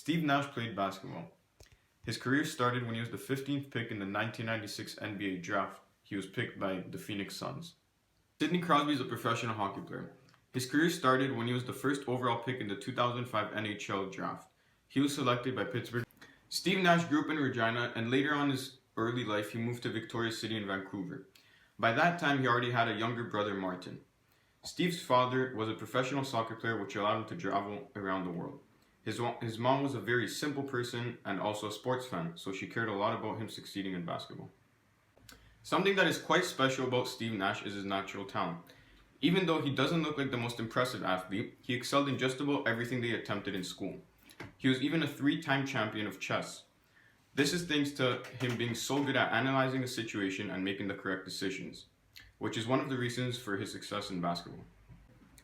Steve Nash played basketball. His career started when he was the 15th pick in the 1996 NBA draft. He was picked by the Phoenix Suns. Sidney Crosby is a professional hockey player. His career started when he was the first overall pick in the 2005 NHL draft. He was selected by Pittsburgh. Steve Nash grew up in Regina, and later on in his early life he moved to Victoria City in Vancouver. By that time he already had a younger brother, Martin. Steve's father was a professional soccer player, which allowed him to travel around the world. His mom was a very simple person and also a sports fan, so she cared a lot about him succeeding in basketball. Something that is quite special about Steve Nash is his natural talent. Even though he doesn't look like the most impressive athlete, he excelled in just about everything they attempted in school. He was even a 3-time champion of chess. This is thanks to him being so good at analyzing a situation and making the correct decisions, which is one of the reasons for his success in basketball.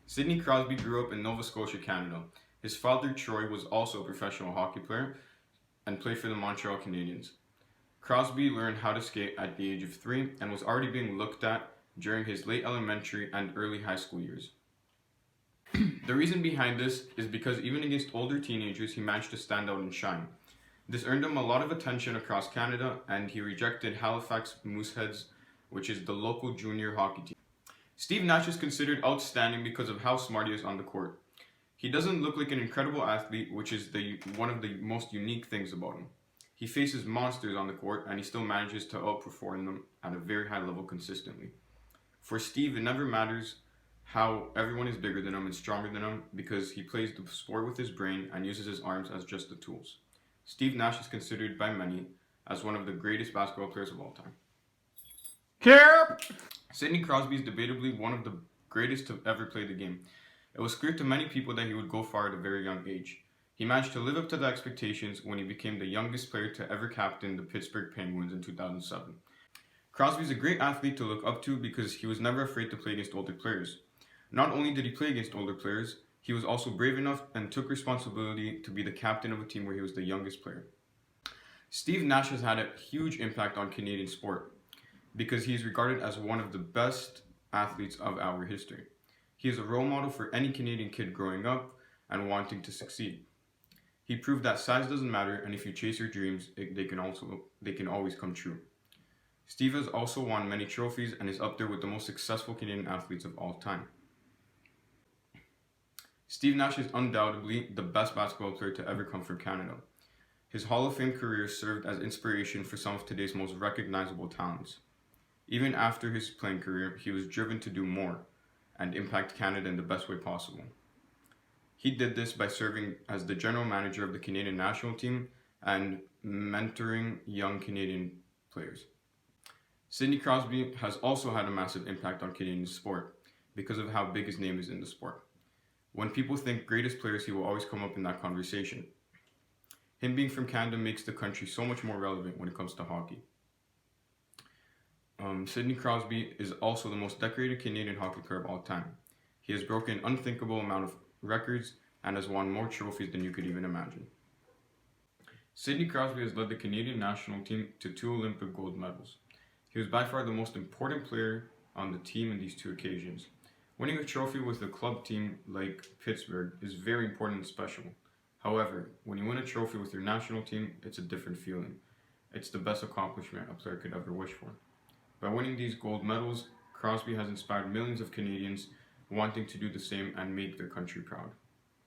Sidney Crosby grew up in Nova Scotia, Canada. His father, Troy, was also a professional hockey player and played for the Montreal Canadiens. Crosby learned how to skate at the age of 3 and was already being looked at during his late elementary and early high school years. The reason behind this is because even against older teenagers, he managed to stand out and shine. This earned him a lot of attention across Canada, and he rejected Halifax Mooseheads, which is the local junior hockey team. Steve Nash is considered outstanding because of how smart he is on the court. He doesn't look like an incredible athlete, which is one of the most unique things about him. He faces monsters on the court, and he still manages to outperform them at a very high level consistently. For Steve, it never matters how everyone is bigger than him and stronger than him, because he plays the sport with his brain and uses his arms as just the tools. Steve Nash is considered by many as one of the greatest basketball players of all time. Sidney Crosby is debatably one of the greatest to ever play the game. It was clear to many people that he would go far at a very young age. He managed to live up to the expectations when he became the youngest player to ever captain the Pittsburgh Penguins in 2007. Crosby is a great athlete to look up to because he was never afraid to play against older players. Not only did he play against older players, he was also brave enough and took responsibility to be the captain of a team where he was the youngest player. Steve Nash has had a huge impact on Canadian sport because he is regarded as one of the best athletes of our history. He is a role model for any Canadian kid growing up and wanting to succeed. He proved that size doesn't matter, and if you chase your dreams, they can always come true. Steve has also won many trophies and is up there with the most successful Canadian athletes of all time. Steve Nash is undoubtedly the best basketball player to ever come from Canada. His Hall of Fame career served as inspiration for some of today's most recognizable talents. Even after his playing career, he was driven to do more and impact Canada in the best way possible. He did this by serving as the general manager of the Canadian national team and mentoring young Canadian players. Sidney Crosby has also had a massive impact on Canadian sport because of how big his name is in the sport. When people think greatest players, he will always come up in that conversation. Him being from Canada makes the country so much more relevant when it comes to hockey. Sidney Crosby is also the most decorated Canadian hockey player of all time. He has broken an unthinkable amount of records and has won more trophies than you could even imagine. Sidney Crosby has led the Canadian national team to 2 Olympic gold medals. He was by far the most important player on the team in these 2 occasions. Winning a trophy with a club team like Pittsburgh is very important and special. However, when you win a trophy with your national team, it's a different feeling. It's the best accomplishment a player could ever wish for. By winning these gold medals, Crosby has inspired millions of Canadians wanting to do the same and make their country proud.